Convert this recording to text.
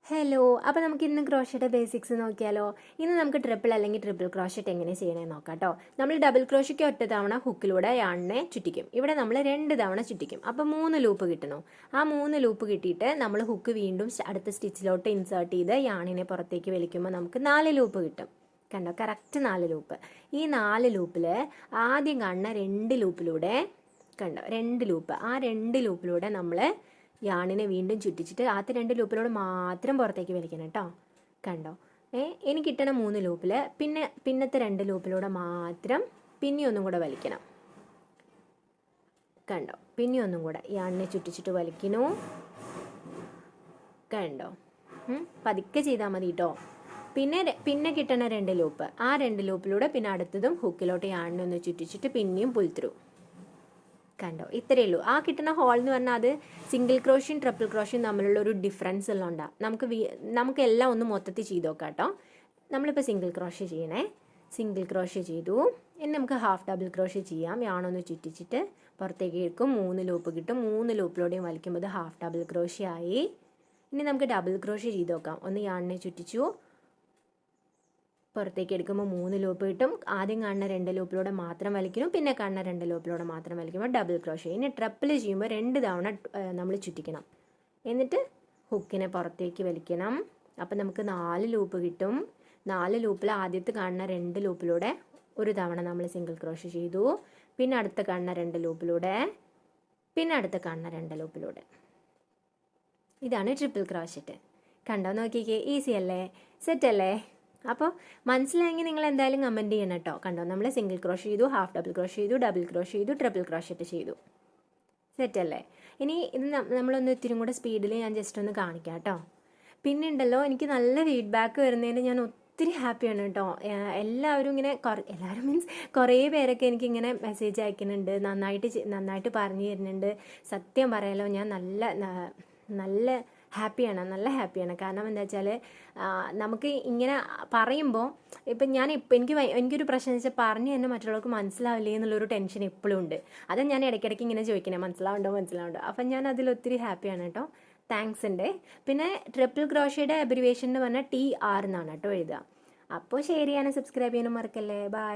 Hello, അപ്പോൾ നമുക്ക് ഇന്ന് ക്രോഷയുടെ ബേസിക്സ് നോക്കിയാലോ. ഇന്ന് നമുക്ക് ട്രിപ്പിൾ അല്ലെങ്കിൽ ട്രിപ്പിൾ ക്രോഷറ്റ് എങ്ങനെ ചെയ്യണമെന്ന് നോക്കാം കേട്ടോ. നമ്മൾ ഡബിൾ ക്രോഷയ്ക്ക് ഒറ്റ തവണ ഹുക്കിലൂടെ യാണിനെ ചുറ്റിക്കും. ഇവിടെ നമ്മൾ 2 തവണ ചുറ്റിക്കും. അപ്പോൾ 3 ലൂപ്പ് കിട്ടണം. ആ 3 ലൂപ്പ് കിട്ടിയിട്ട് നമ്മൾ ഹുക്ക് വീണ്ടും അടുത്ത സ്റ്റിച്ചിലോട്ട് ഇൻസേർട്ട് ചെയ്ത് യാണിനെ പുറത്തേക്ക് വലിക്കുമ്പോൾ നമുക്ക് 4 ലൂപ്പ് കിട്ടും. കണ്ടോ, കറക്റ്റ് 4 ലൂപ്പ്. ഈ 4 ലൂപ്പിൽ ആദ്യം കാണുന്ന 2 ലൂപ്പിലൂടെ കണ്ടോ, 2 ലൂപ്പ്, ആ 2 ലൂപ്പിലൂടെ നമ്മൾ യാണിനെ വീണ്ടും ചുറ്റിച്ചിട്ട് ആദ്യത്തെ 2 ലൂപ്പിലൂടെ മാത്രം പുറത്തേക്ക് വലിക്കണം കേട്ടോ. കണ്ടോ, ഇനി കിട്ടണ 3 ലൂപ്പിൽ പിന്നത്തെ 2 ലൂപ്പിലൂടെ മാത്രം പിന്നെ ഒന്നും കൂടെ വലിക്കണം. കണ്ടോ, പിന്നെ ഒന്നും കൂടെ യാണിനെ ചുറ്റിച്ചിട്ട് വലിക്കണു. കണ്ടോ, പതുക്കെ ചെയ്താൽ മതി കേട്ടോ. പിന്നെ കിട്ടണ 2 ലൂപ്പ്, ആ 2 ലൂപ്പിലൂടെ പിന്നെ അടുത്തതും ഹുക്കിലോട്ട് യാണിനെ ഒന്ന് ചുറ്റിച്ചിട്ട് പിന്നെയും പുൾ ത്രൂ. കണ്ടോ, ഇത്രയേ ഉള്ളൂ. ആ കിട്ടുന്ന ഹോൾ എന്ന് പറഞ്ഞാൽ അത് സിംഗിൾ ക്രോഷ്യയും ട്രിപ്പിൾ ക്രോഷ്യയും തമ്മിലുള്ള ഒരു ഡിഫറൻസ് എല്ലാം ഉണ്ടാകും. നമുക്ക് എല്ലാം ഒന്ന് മൊത്തത്തിൽ ചെയ്ത് നോക്കാം കേട്ടോ. നമ്മളിപ്പോൾ സിംഗിൾ ക്രോഷ്യ ചെയ്യണേ. സിംഗിൾ ക്രോഷ്യ ചെയ്തു. ഇനി നമുക്ക് ഹാഫ് ഡബിൾ ക്രോഷ്യ ചെയ്യാം. യാണൊന്ന് ചുറ്റിച്ചിട്ട് പുറത്തേക്ക് എടുക്കും. 3 ലൂപ്പ് കിട്ടും. 3 ലൂപ്പിലൂടെയും വലിക്കുമ്പോൾ അത് ഹാഫ് ഡബിൾ ക്രോഷ്യ ആയി. ഇനി നമുക്ക് ഡബിൾ ക്രോഷ്യ ചെയ്ത് നോക്കാം. ഒന്ന് യാണിനെ ചുറ്റിച്ചു, പുറത്തേക്ക് എടുക്കുമ്പോൾ 3 ലൂപ്പ് കിട്ടും. ആദ്യം കാണുന്ന 2 ലൂപ്പിലൂടെ മാത്രം വലിക്കണം, പിന്നെ കാണുന്ന 2 ലൂപ്പിലൂടെ മാത്രം വലിക്കുമ്പോൾ ഡബിൾ ക്രോഷ്യ. ഇനി ട്രിപ്പിൾ ചെയ്യുമ്പോൾ 2 തവണ നമ്മൾ ചുറ്റിക്കണം. എന്നിട്ട് ഹുക്കിനെ പുറത്തേക്ക് വലിക്കണം. അപ്പം നമുക്ക് 4 ലൂപ്പ് കിട്ടും. 4 ലൂപ്പിൽ ആദ്യത്തെ കാണുന്ന 2 ലൂപ്പിലൂടെ ഒരു തവണ നമ്മൾ സിംഗിൾ ക്രോഷ്യ ചെയ്തു. പിന്നെ അടുത്ത കാണുന്ന 2 ലൂപ്പിലൂടെ, പിന്നെ അടുത്ത കാണുന്ന 2 ലൂപ്പിലൂടെ. ഇതാണ് ട്രിപ്പിൾ ക്രോഷ്യറ്റ്. കണ്ടോ, നോക്കിക്കേ, ഈസി അല്ലേ, സെറ്റ് അല്ലേ? അപ്പോൾ മനസ്സിലായെങ്കിൽ നിങ്ങൾ എന്തായാലും കമൻറ്റ് ചെയ്യണം കേട്ടോ. കണ്ടോ, നമ്മൾ സിംഗിൾ ക്രോഷ്യ ചെയ്തു, ഹാഫ് ഡബിൾ ക്രോഷ്യ ചെയ്തു, ഡബിൾ ക്രോഷ്യ ചെയ്തു, ട്രിപ്പിൾ ക്രോഷ്യറ്റ് ചെയ്തു. സെറ്റല്ലേ? ഇനി ഇത് നമ്മളൊന്ന് ഇത്തിരി കൂടെ സ്പീഡിൽ ഞാൻ ജസ്റ്റ് ഒന്ന് കാണിക്കാം കേട്ടോ. പിന്നെ ഉണ്ടല്ലോ, എനിക്ക് നല്ല ഫീഡ്ബാക്ക് വരുന്നതിന് ഞാൻ ഒത്തിരി ഹാപ്പിയാണ് കേട്ടോ. എല്ലാവരും ഇങ്ങനെ എല്ലാവരും മീൻസ് കുറേ പേരൊക്കെ എനിക്കിങ്ങനെ മെസ്സേജ് അയക്കുന്നുണ്ട്, നന്നായിട്ട് പറഞ്ഞു തരുന്നുണ്ട്. സത്യം പറയാലോ, ഞാൻ നല്ല ഹാപ്പിയാണ്. കാരണം എന്താ വെച്ചാൽ നമുക്ക് ഇങ്ങനെ പറയുമ്പോൾ ഇപ്പം എനിക്കൊരു പ്രശ്നം വെച്ചാൽ പറഞ്ഞ് തന്നെ മറ്റുള്ളവർക്ക് മനസ്സിലാവില്ലേ എന്നുള്ളൊരു ടെൻഷൻ എപ്പോഴും ഉണ്ട്. അത് ഞാൻ ഇടയ്ക്കിടയ്ക്ക് ഇങ്ങനെ ചോദിക്കണേ, മനസ്സിലാവുണ്ടോ. അപ്പം ഞാൻ അതിലൊത്തിരി ഹാപ്പിയാണ് കേട്ടോ. താങ്ക്സ് ഉണ്ട്. പിന്നെ ട്രിപ്പിൾ ക്രോഷ്യയുടെ അബ്രിവേഷൻ എന്ന് പറഞ്ഞാൽ TR എന്നാണ് കേട്ടോ എഴുതുക. അപ്പോൾ ഷെയർ ചെയ്യാനും സബ്സ്ക്രൈബ് ചെയ്യാനും മറക്കല്ലേ. ബൈ.